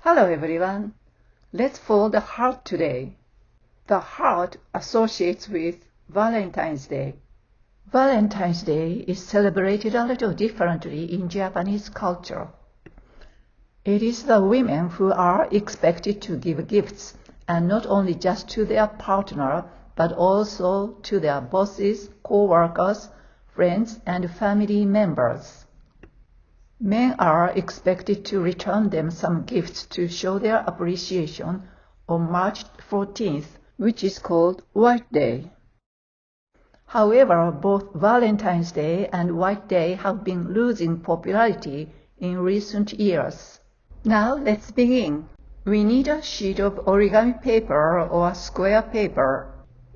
Hello everyone. Let's fold the heart today. The heart associates with Valentine's Day. Valentine's Day is celebrated a little differently in Japanese culture. It is the women who are expected to give gifts, and not only just to their partner, but also to their bosses, co-workers, friends, and family members. Men are expected to return them some gifts to show their appreciation on March 14th, which is called White Day. However, both Valentine's Day and White Day have been losing popularity in recent years. Now let's begin. We need a sheet of origami paper or square paper.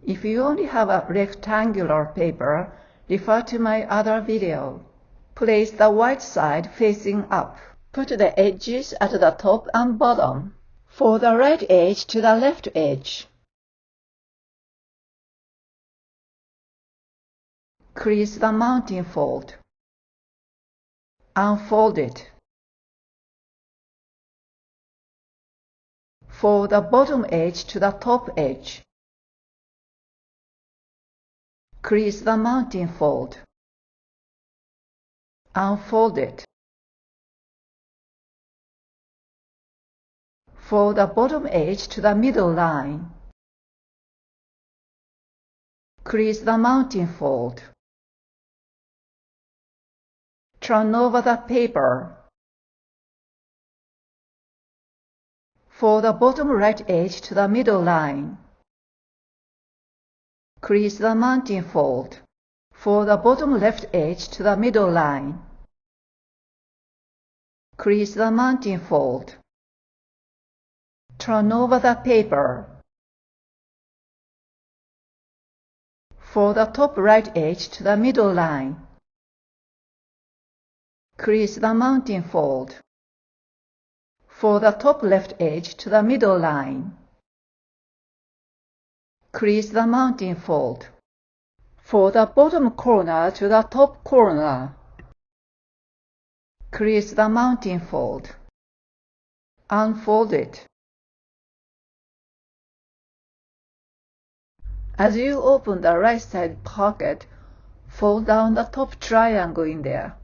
If you only have a rectangular paper, refer to my other video. Place the white side facing up. Put the edges at the top and bottom. Fold the right edge to the left edge. Crease the mounting fold. Unfold it. Fold the bottom edge to the top edge. Crease the mounting fold. Unfold it. Fold the bottom edge to the middle line. Crease the mounting fold. Turn over the paper. Fold the bottom right edge to the middle line. Crease the mounting fold. Fold the bottom left edge to the middle line. Crease the mounting fold. Turn over the paper. Fold the top right edge to the middle line. Crease the mounting fold. Fold the top left edge to the middle line. Crease the mounting fold. Fold the bottom corner to the top corner. Crease the mounting fold. Unfold it. As you open the right side pocket, fold down the top triangle in there.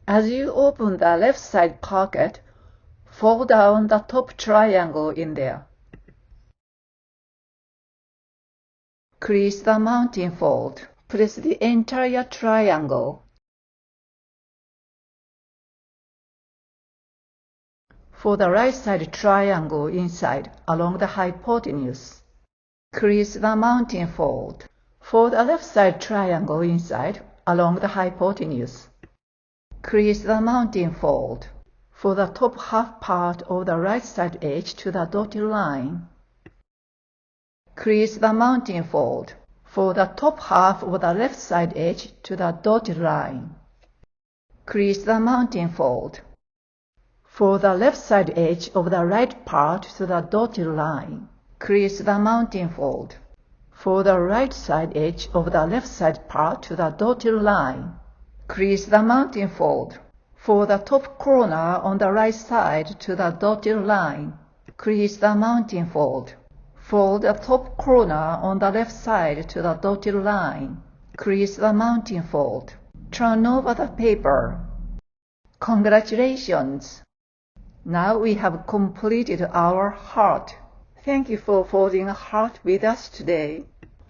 As you open the left side pocket, fold down the top triangle in there. Crease the mounting fold. Press the entire triangle. For the right side triangle inside along the hypotenuse, crease the mounting fold. For the left side triangle inside along the hypotenuse, crease the mounting fold. For the top half part of the right side edge to the dotted line, crease the mounting fold. For the top half of the left side edge to the dotted line, crease the mounting fold. For the left side edge of the right part to the dotted line, crease the mounting fold. For the right side edge of the left side part to the dotted line, crease the mounting fold. For the top corner on the right side to the dotted line, crease the mounting fold. Fold the top corner on the left side to the dotted line, crease the mounting fold. Turn over the paper. Congratulations! Now we have completed our heart. Thank you for folding a heart with us today.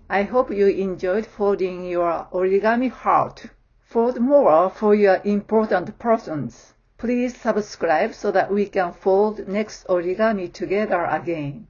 I hope you enjoyed folding your origami heart. Fold more for your important persons. Please subscribe so that we can fold next origami together again.